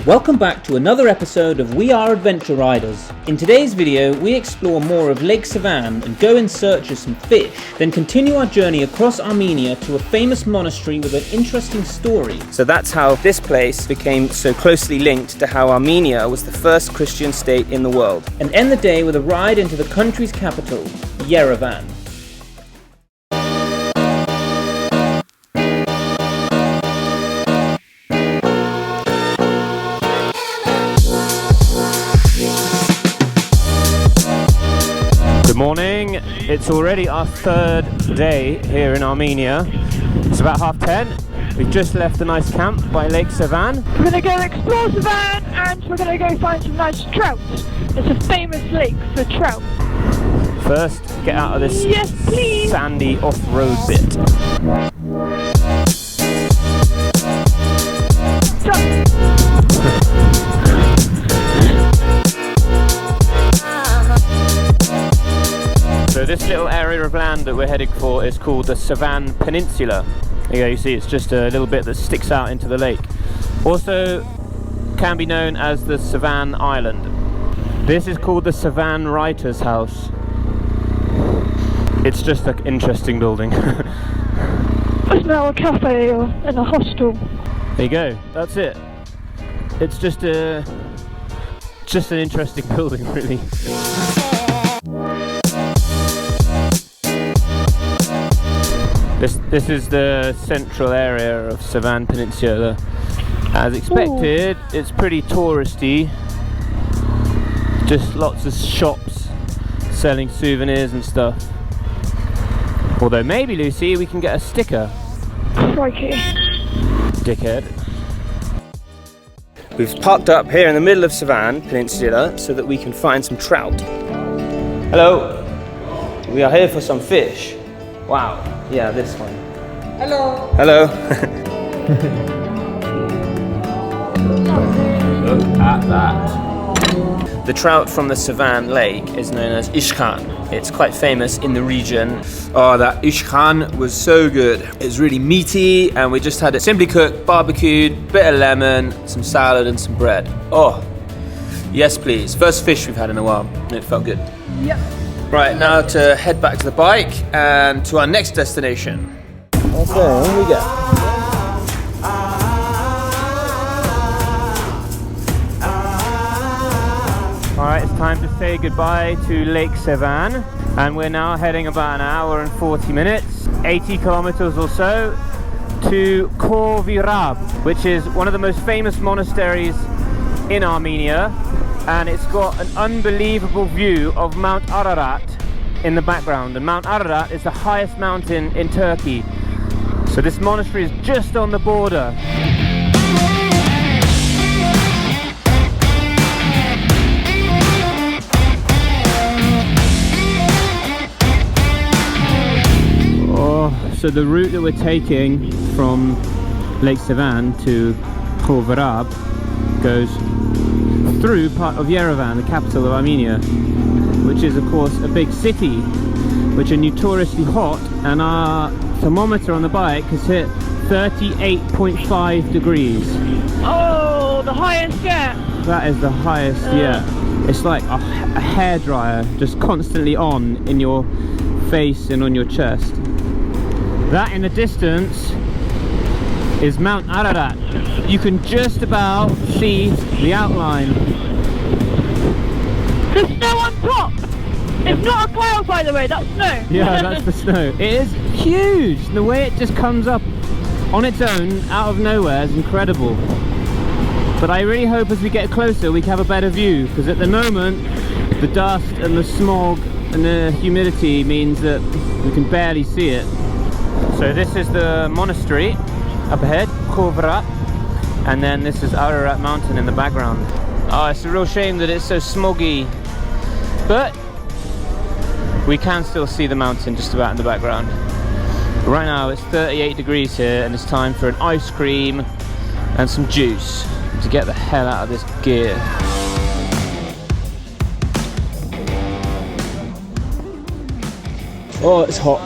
Welcome back to another episode of We Are Adventure Riders. In today's video, we explore more of Lake Sevan and go in search of some fish, then continue our journey across Armenia to a famous monastery with an interesting story. So that's how this place became so closely linked to how Armenia was the first Christian state in the world. And end the day with a ride into the country's capital, Yerevan. Good morning. It's already our third day here in Armenia. It's about 10:30. We've just left a nice camp by Lake Sevan. We're going to go explore Sevan and we're going to go find some nice trout. It's a famous lake for trout. First, get out of this sandy off-road bit. So this little area of land that we're heading for is called the Sevan Peninsular. Here you see it's just a little bit that sticks out into the lake. Also can be known as the Sevan Island. This is called the Sevan Writer's House. It's just an interesting building. It's now a cafe and a hostel. There you go, that's it. It's just an interesting building, really. This is the central area of Sevan Peninsular. As expected, It's pretty touristy. Just lots of shops selling souvenirs and stuff. Although maybe, Lucy, we can get a sticker. Crikey. Dickhead. We've parked up here in the middle of Sevan Peninsula so that we can find some trout. Hello. We are here for some fish. Wow. Yeah, this one. Hello. Hello. Look at that. The trout from the Sevan Lake is known as Ischchan. It's quite famous in the region. Oh, that Ischchan was so good. It's really meaty, and we just had it simply cooked, barbecued, bit of lemon, some salad and some bread. Oh, yes please. First fish we've had in a while, and it felt good. Yep. Right, now to head back to the bike and to our next destination. Okay, here we go. Alright, it's time to say goodbye to Lake Sevan, and we're now heading about an hour and 40 minutes, 80 kilometers or so, to Khor Virab, which is one of the most famous monasteries in Armenia, and it's got an unbelievable view of Mount Ararat in the background. And Mount Ararat is the highest mountain in Turkey, so this monastery is just on the border. So the route that we're taking from Lake Sevan to Khor Virab goes through part of Yerevan, the capital of Armenia, which is of course a big city, which are notoriously hot, and our thermometer on the bike has hit 38.5 degrees. Oh, the highest yet. That is the highest yet. It's like a hairdryer just constantly on in your face and on your chest. That in the distance is Mount Ararat. You can just about see the outline. There's snow on top. It's not a cloud, by the way, that's snow. Yeah, that's the snow. It is huge. The way it just comes up on its own out of nowhere is incredible. But I really hope as we get closer we can have a better view, because at the moment the dust and the smog and the humidity means that we can barely see it. So this is the monastery up ahead, Khor Virab, and then this is Ararat mountain in the background. Oh, it's a real shame that it's so smoggy, but we can still see the mountain just about in the background. But right now it's 38 degrees here, and it's time for an ice cream and some juice to get the hell out of this gear. Oh, it's hot.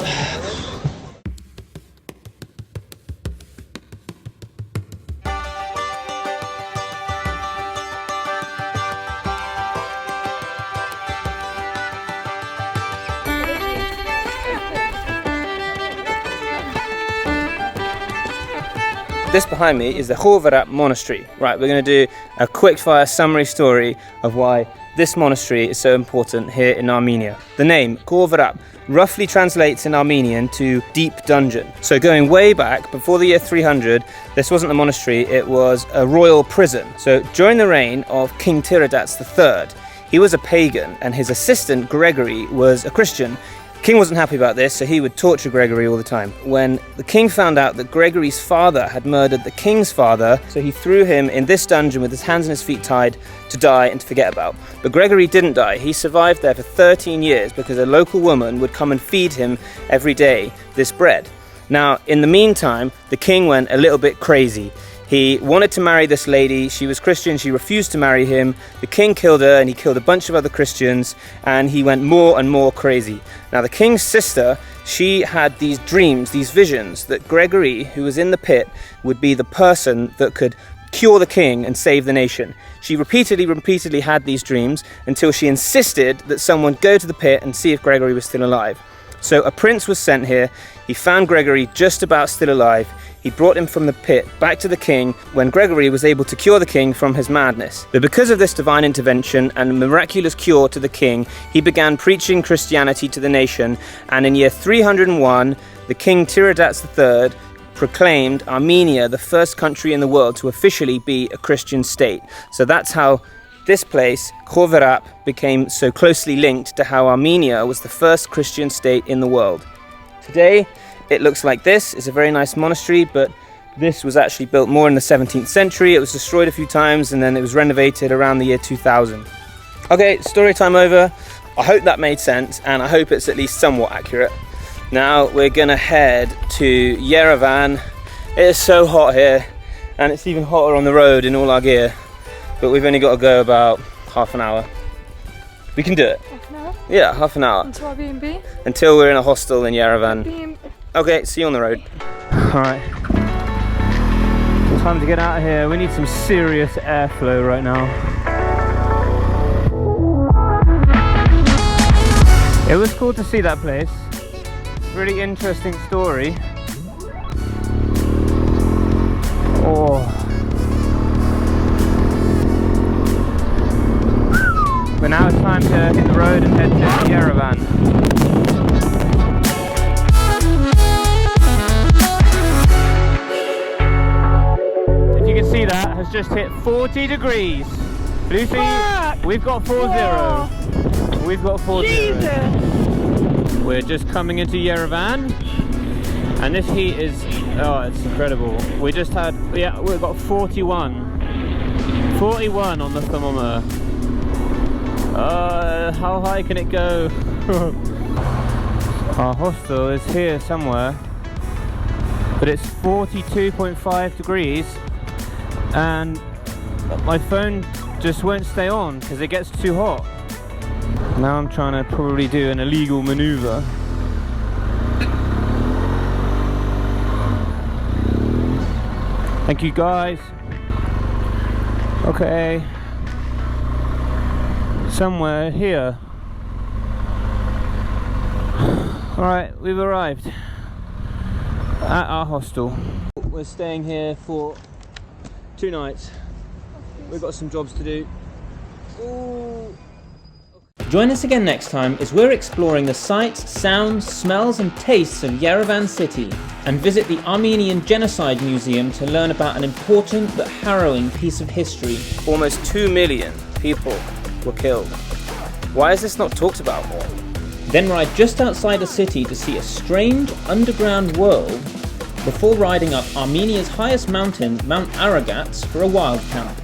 This behind me is the Khor Virab monastery. Right, we're going to do a quick fire summary story of why this monastery is so important here in Armenia. The name Khor Virab roughly translates in Armenian to deep dungeon. So going way back, before the year 300, this wasn't a monastery, it was a royal prison. So during the reign of King Tiridates III, he was a pagan and his assistant Gregory was a Christian. King wasn't happy about this, so he would torture Gregory all the time. When the king found out that Gregory's father had murdered the king's father, so he threw him in this dungeon with his hands and his feet tied to die and to forget about. But Gregory didn't die. He survived there for 13 years because a local woman would come and feed him every day this bread. Now, in the meantime, the king went a little bit crazy. He wanted to marry this lady, she was Christian, she refused to marry him. The king killed her and he killed a bunch of other Christians, and he went more and more crazy. Now the king's sister, she had these dreams, these visions, that Gregory, who was in the pit, would be the person that could cure the king and save the nation. She repeatedly had these dreams until she insisted that someone go to the pit and see if Gregory was still alive. So a prince was sent here, he found Gregory just about still alive. He brought him from the pit back to the king when Gregory was able to cure the king from his madness. But because of this divine intervention and miraculous cure to the king, he began preaching Christianity to the nation, and in year 301, the king Tiridates III proclaimed Armenia the first country in the world to officially be a Christian state. So that's how this place, Khor Virab, became so closely linked to how Armenia was the first Christian state in the world. Today, it looks like this. It's a very nice monastery, but this was actually built more in the 17th century. It was destroyed a few times and then it was renovated around the year 2000. Okay, story time over. I hope that made sense and I hope it's at least somewhat accurate. Now we're gonna head to Yerevan. It is so hot here and it's even hotter on the road in all our gear, but we've only got to go about half an hour. We can do it. Half an hour? Yeah, half an hour. Until our B&B? Until we're in a hostel in Yerevan. B&B. Okay, see you on the road. Alright, time to get out of here. We need some serious airflow right now. It was cool to see that place. Really interesting story. Oh. But now it's time to hit the road and head to Yerevan. See, that has just hit 40 degrees. Lucy, we've got 4-0. We've got 4-0. Jesus. We're just coming into Yerevan, and this heat is, oh, it's incredible. We just had, yeah, we've got 41 on the thermometer. How high can it go? Our hostel is here somewhere, but it's 42.5 degrees. And my phone just won't stay on because it gets too hot. Now I'm trying to probably do an illegal maneuver. Thank you guys. Okay, somewhere here. Alright, we've arrived at our hostel. We're staying here for 2 nights. We've got some jobs to do. Ooh. Join us again next time as we're exploring the sights, sounds, smells and tastes of Yerevan city, and visit the Armenian Genocide Museum to learn about an important but harrowing piece of history. Almost 2 million people were killed. Why is this not talked about more? Then ride just outside the city to see a strange underground world before riding up Armenia's highest mountain, Mount Aragats, for a wild camp.